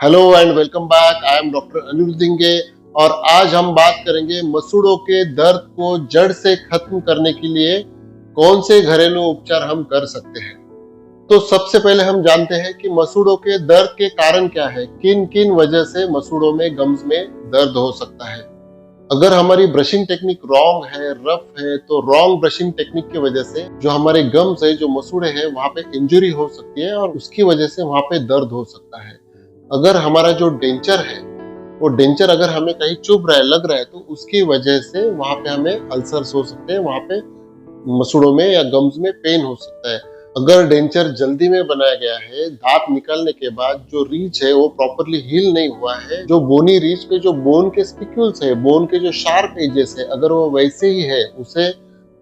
Hello and welcome back. I am doctor Anirudh Dinge और आज हम बात करेंगे मसूड़ों के दर्द को जड़ से खत्म करने के लिए कौन से घरेलू उपचार हम कर सकते हैं। तो सबसे पहले हम जानते हैं कि मसूड़ों के दर्द के कारण क्या है, किन किन वजह से मसूड़ों में गम्स में दर्द हो सकता है। अगर हमारी ब्रशिंग टेक्निक रॉन्ग है, रफ है, तो रॉन्ग ब्रशिंग टेक्निक की वजह से जो हमारे गम्स है, जो मसूड़े हैं, वहां पे इंजरी हो सकती है और उसकी वजह से वहां पे दर्द हो सकता है। अगर हमारा जो डेंचर है, वो डेंचर अगर हमें कहीं चुभ रहा है, लग रहा है, तो उसकी वजह से वहां पे हमें अल्सर्स हो सकते हैं, वहां पे मसूड़ों में या गम्स में पेन हो सकता है। अगर डेंचर जल्दी में बनाया गया है, दांत निकालने के बाद जो रीच है वो प्रॉपरली हील नहीं हुआ है, जो बोनी रीच पे जो बोन के स्पिक्यूल्स है, बोन के जो शार्प एजेस है, अगर वो वैसे ही है, उसे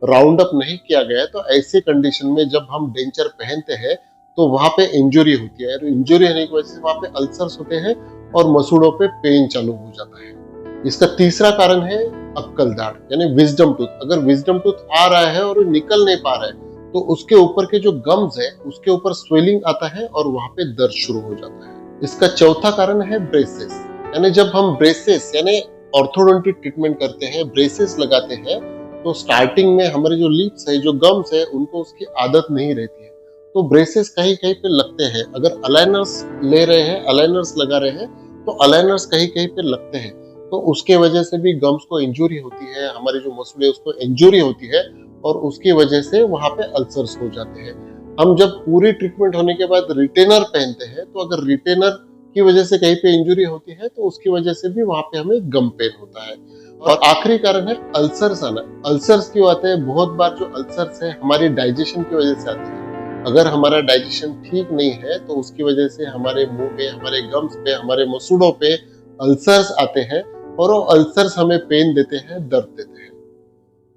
राउंड अप नहीं किया गया, तो ऐसे कंडीशन में जब हम डेंचर पहनते हैं तो वहां पे इंजुरी होती है। इंजुरी होने की वजह से वहां पे अल्सर्स होते हैं और मसूड़ों पे पेन चालू हो जाता है। इसका तीसरा कारण है अक्कल दाढ़ यानी विजडम टूथ। अगर विजडम टूथ आ रहा है और निकल नहीं पा रहा है तो उसके ऊपर के जो गम्स है उसके ऊपर स्वेलिंग आता है और वहां पे दर्द शुरू हो जाता है। इसका चौथा कारण है ब्रेसेस। यानी जब हम ब्रेसेस यानी ऑर्थोडोंटिक ट्रीटमेंट करते हैं, ब्रेसेस लगाते हैं, तो स्टार्टिंग में हमारे जो लिप्स है, जो गम्स है, उनको उसकी आदत नहीं रहती है, तो ब्रेसेस कहीं कहीं पे लगते हैं। अगर अलाइनर्स ले रहे हैं, अलाइनर्स लगा रहे हैं, तो अलाइनर्स कहीं कहीं पे लगते हैं, तो उसके वजह से भी गम्स को इंजुरी होती है, हमारे जो मसूड़े उसको इंजुरी होती है और उसकी वजह से वहां पे अल्सर्स हो जाते हैं। हम जब पूरी ट्रीटमेंट होने के बाद रिटेनर पहनते हैं, तो अगर रिटेनर की वजह से कहीं पे इंजुरी होती है तो उसकी वजह से भी वहां पे हमें गम पेन होता है। और आखिरी कारण है अल्सर्स आना। अल्सर्स क्यों आते हैं? बहुत बार जो अल्सर्स है हमारी डाइजेशन की वजह से आते हैं। अगर हमारा डाइजेशन ठीक नहीं है तो उसकी वजह से हमारे मुंह पे, हमारे गम्स पे, हमारे मसूड़ों पे अल्सर्स आते हैं और वो अल्सर्स हमें पेन देते हैं, दर्द देते हैं।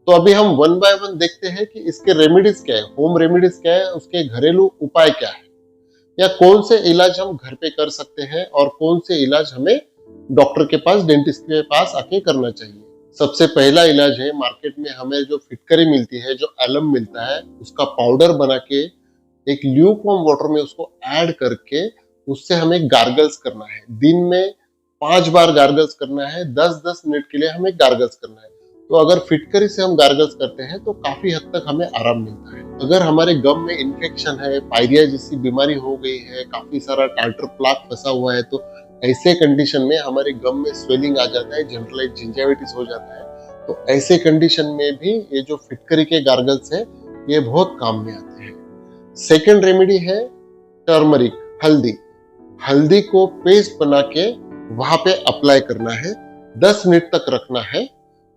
तो अभी हम वन बाय वन देखते हैं कि इसके रेमेडीज क्या है, होम रेमेडीज क्या है, उसके घरेलू उपाय क्या है, या कौन से इलाज हम घर पे कर सकते हैं और कौन से इलाज हमें डॉक्टर के पास, डेंटिस्ट के पास आके करना चाहिए। सबसे पहला इलाज है, मार्केट में हमें जो फिटकरी मिलती है, जो एलम मिलता है, उसका पाउडर बना के एक ल्यूकवार्म वाटर में उसको ऐड करके उससे हमें गार्गल्स करना है। दिन में 5 बार गार्गल्स करना है, 10-10 मिनट के लिए हमें गार्गल्स करना है। तो अगर फिटकरी से हम गार्गल्स करते हैं तो काफी हद तक हमें आराम मिलता है। अगर हमारे गम में इन्फेक्शन है, पायरिया जैसी बीमारी हो गई है, काफी सारा टार्टर प्लाक फंसा हुआ है, तो ऐसे कंडीशन में हमारे गम में स्वेलिंग आ जाता है, जनरलाइज जिंजाइटिस हो जाता है। तो ऐसे कंडीशन में भी ये जो फिटकरी के गार्गल्स है ये बहुत काम में आते हैं। सेकेंड रेमेडी है टर्मरिक, हल्दी। हल्दी को पेस्ट बना के वहां पे अप्लाई करना है, 10 मिनट तक रखना है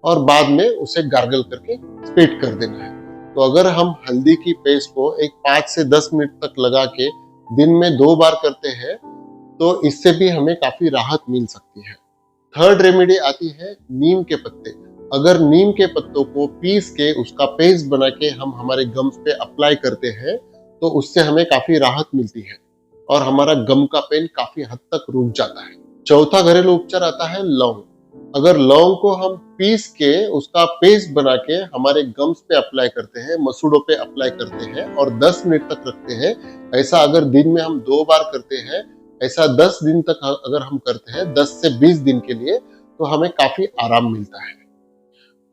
और बाद में उसे गार्गल करके स्पिट कर देना है। तो अगर हम हल्दी की पेस्ट को एक 5 से 10 मिनट तक लगा के दिन में 2 बार करते हैं तो इससे भी हमें काफी राहत मिल सकती है। थर्ड रेमेडी आती है नीम के पत्ते। अगर नीम के पत्तों को पीस के उसका पेस्ट बना के हम हमारे गम्स पे अप्लाई करते हैं तो उससे हमें काफी राहत मिलती है और हमारा गम का पेन काफी हद तक रुक जाता है। चौथा घरेलू उपचार आता है लौंग। अगर लौंग को हम पीस के उसका पेस्ट बना के हमारे गम्स पे अप्लाई करते हैं, मसूड़ों पे अप्लाई करते हैं और 10 मिनट तक रखते हैं, ऐसा अगर दिन में हम 2 बार करते हैं, ऐसा 10 दिन तक अगर हम करते हैं, 10 से 20 दिन के लिए, तो हमें काफी आराम मिलता है।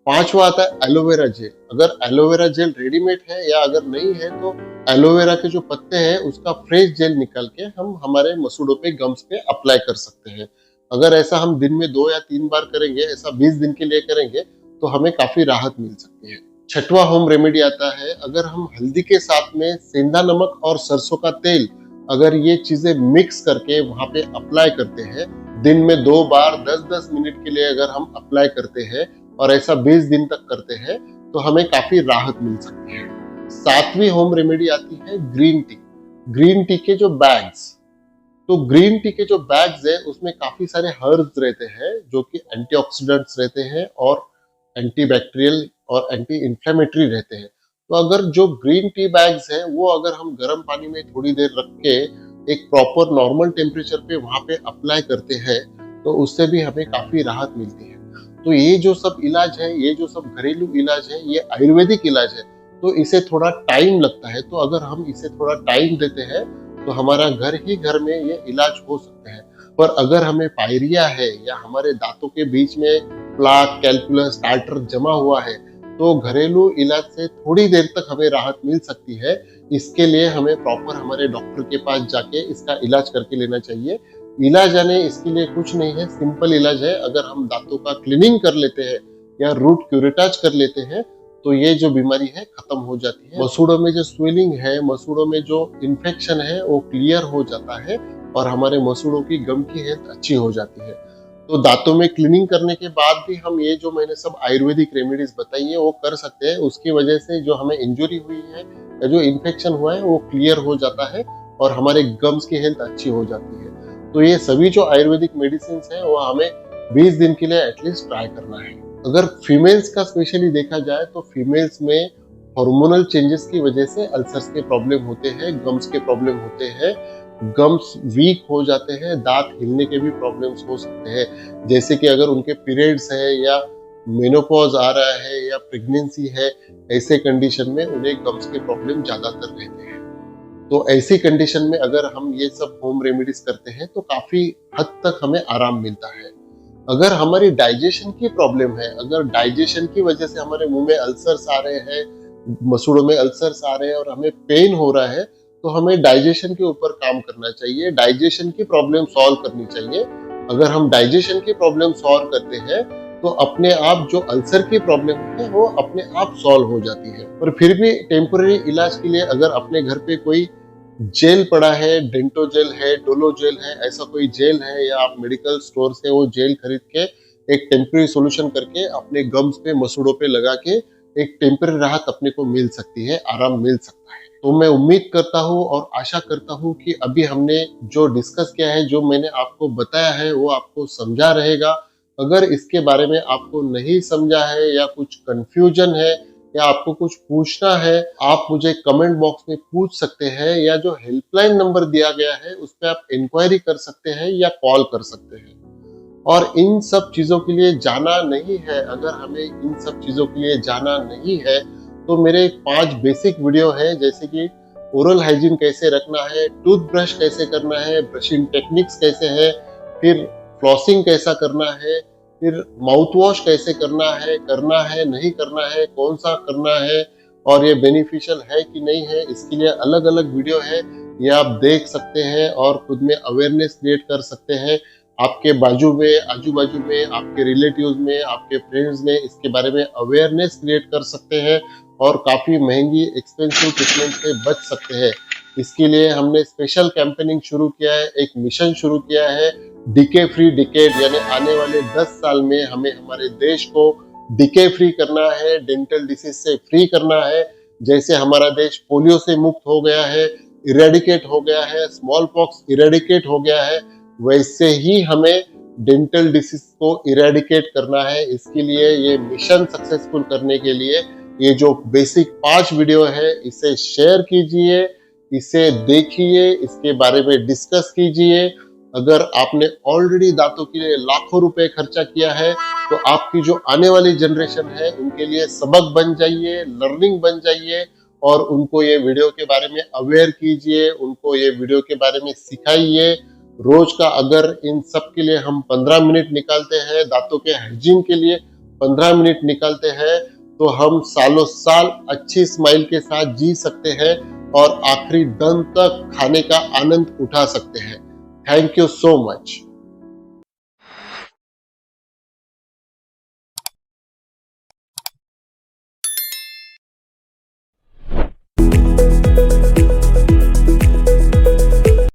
पांचवा आता है एलोवेरा जेल। अगर एलोवेरा जेल रेडीमेड है या अगर नहीं है तो एलोवेरा के जो पत्ते हैं उसका फ्रेश जेल निकाल के हम हमारे मसूड़ों पे, गम्स पे अप्लाई कर सकते हैं। अगर ऐसा हम दिन में 2 या 3 बार करेंगे, ऐसा 20 दिन के लिए करेंगे, तो हमें काफी राहत मिल सकती है। छठवां होम रेमेडी आता है, अगर हम हल्दी के साथ में सेंधा नमक और सरसों का तेल, अगर ये चीजें मिक्स करके वहां पे अप्लाई करते हैं, दिन में 2 बार 10-10 मिनट के लिए अगर हम अप्लाई करते हैं और ऐसा 20 दिन तक करते हैं तो हमें काफी राहत मिल सकती है। सातवीं होम रेमेडी आती है ग्रीन टी। ग्रीन टी के जो बैग्स, तो ग्रीन टी के जो बैग्स है उसमें काफी सारे हर्ब्स रहते हैं जो कि एंटीऑक्सीडेंट्स रहते हैं और एंटीबैक्टीरियल और एंटी इंफ्लेमेटरी रहते हैं। तो अगर जो ग्रीन टी बैग्स है वो अगर हम गर्म पानी में थोड़ी देर रख के एक प्रॉपर नॉर्मल टेम्परेचर पे वहां पे अप्लाई करते हैं तो उससे भी हमें काफी राहत मिलती है। तो ये जो सब इलाज है, ये जो सब घरेलू इलाज है, ये आयुर्वेदिक इलाज है, तो इसे थोड़ा टाइम लगता है। तो अगर हम इसे थोड़ा टाइम देते हैं तो हमारा घर ही घर में ये इलाज हो सकते हैं। पर अगर हमें पायरिया है या हमारे दांतों के बीच में प्लाक, कैल्कुलस, टार्टर जमा हुआ है, तो घरेलू इलाज से थोड़ी देर तक हमें राहत मिल सकती है। इसके लिए हमें प्रॉपर हमारे डॉक्टर के पास जाके इसका इलाज करके लेना चाहिए। इलाज यानी इसके लिए कुछ नहीं है, सिंपल इलाज है। अगर हम दांतों का क्लीनिंग कर लेते हैं या रूट क्यूरेटाज कर लेते हैं तो ये जो बीमारी है खत्म हो जाती है। मसूड़ों में जो स्वेलिंग है, मसूड़ों में जो इन्फेक्शन है वो क्लियर हो जाता है और हमारे मसूड़ों की गम की हेल्थ अच्छी हो जाती है। तो दांतों में क्लीनिंग करने के बाद भी हम ये जो मैंने सब आयुर्वेदिक रेमेडीज बताई है वो कर सकते हैं। उसकी वजह से जो हमें इंजरी हुई है या जो इन्फेक्शन हुआ है वो क्लियर हो जाता है और हमारे गम्स की हेल्थ अच्छी हो जाती है। तो ये सभी जो आयुर्वेदिक मेडिसिन है वो हमें 20 दिन के लिए एटलीस्ट ट्राई करना है। अगर फीमेल्स का स्पेशली देखा जाए तो फीमेल्स में हार्मोनल चेंजेस की वजह से अल्सर्स के प्रॉब्लम होते हैं, गम्स के प्रॉब्लम होते हैं, गम्स वीक हो जाते हैं, दांत हिलने के भी प्रॉब्लम्स हो सकते हैं। जैसे कि अगर उनके पीरियड्स है या मेनोपॉज आ रहा है या प्रेगनेंसी है, ऐसे कंडीशन में उन्हें गम्स के प्रॉब्लम ज्यादातर रहते हैं। तो ऐसी कंडीशन में अगर हम ये सब होम रेमेडीज करते हैं तो काफी हद तक हमें आराम मिलता है। अगर हमारी डाइजेशन की प्रॉब्लम है, अगर डाइजेशन की वजह से हमारे मुंह में अल्सर्स आ रहे हैं, मसूड़ों में अल्सर्स आ रहे हैं और हमें पेन हो रहा है, तो हमें डाइजेशन के ऊपर काम करना चाहिए, डाइजेशन की प्रॉब्लम सॉल्व करनी चाहिए। अगर हम डाइजेशन की प्रॉब्लम सॉल्व करते हैं तो अपने आप जो अल्सर की प्रॉब्लम है वो अपने आप सॉल्व हो जाती है। पर फिर भी टेम्पररी इलाज के लिए अगर अपने घर पे कोई जेल पड़ा है, डेंटो जेल है, डोलो जेल है, ऐसा कोई जेल है या आप मेडिकल स्टोर से वो जेल खरीद के एक टेम्पररी सॉल्यूशन करके अपने गम्स पे, मसूड़ों पे लगा के एक टेम्पररी राहत अपने को मिल सकती है, आराम मिल सकता है। तो मैं उम्मीद करता हूँ और आशा करता हूँ कि अभी हमने जो डिस्कस किया है, जो मैंने आपको बताया है वो आपको समझा रहेगा। अगर इसके बारे में आपको नहीं समझा है या कुछ कंफ्यूजन है या आपको कुछ पूछना है, आप मुझे कमेंट बॉक्स में पूछ सकते हैं या जो हेल्पलाइन नंबर दिया गया है उस पर आप इंक्वायरी कर सकते हैं या कॉल कर सकते हैं। और इन सब चीजों के लिए जाना नहीं है, अगर हमें इन सब चीजों के लिए जाना नहीं है तो मेरे 5 बेसिक वीडियो है, जैसे कि ओरल हाइजीन कैसे रखना है, टूथब्रश कैसे करना है, ब्रशिंग टेक्निक्स कैसे है, फिर फ्लॉसिंग कैसा करना है, फिर माउथ वॉश कैसे करना है नहीं करना है, कौन सा करना है और ये बेनिफिशियल है कि नहीं है, इसके लिए अलग अलग वीडियो है, ये आप देख सकते हैं और खुद में अवेयरनेस क्रिएट कर सकते हैं। आपके बाजू में, आजू बाजू में, आपके रिलेटिव्स में, आपके फ्रेंड्स में इसके बारे में अवेयरनेस क्रिएट कर सकते हैं और काफी महंगी एक्सपेंसिव ट्रीटमेंट से बच सकते हैं। इसके लिए हमने स्पेशल कैंपेनिंग शुरू किया है, एक मिशन शुरू किया है, डिके फ्री डिकेड, यानी आने वाले 10 साल में हमें हमारे देश को डिके फ्री करना है, डेंटल डिसीज से फ्री करना है। जैसे हमारा देश पोलियो से मुक्त हो गया है, इरेडिकेट हो गया है, स्मॉल पॉक्स इरेडिकेट हो गया है, वैसे ही हमें डेंटल डिसीज को इरेडिकेट करना है। इसके लिए ये मिशन सक्सेसफुल करने के लिए ये जो बेसिक 5 वीडियो है इसे शेयर कीजिए, इसे देखिए, इसके बारे में डिस्कस कीजिए। अगर आपने ऑलरेडी दांतों के लिए लाखों रुपए खर्चा किया है तो आपकी जो आने वाली जनरेशन है उनके लिए सबक बन जाइए, लर्निंग बन जाइए और उनको ये वीडियो के बारे में अवेयर कीजिए, उनको ये वीडियो के बारे में सिखाइए। रोज का अगर इन सब के लिए हम 15 मिनट निकालते हैं, दांतों के हाइजीन के लिए 15 मिनट निकालते हैं, तो हम सालों साल अच्छी स्माइल के साथ जी सकते हैं और आखिरी दम तक खाने का आनंद उठा सकते हैं। Thank you so much.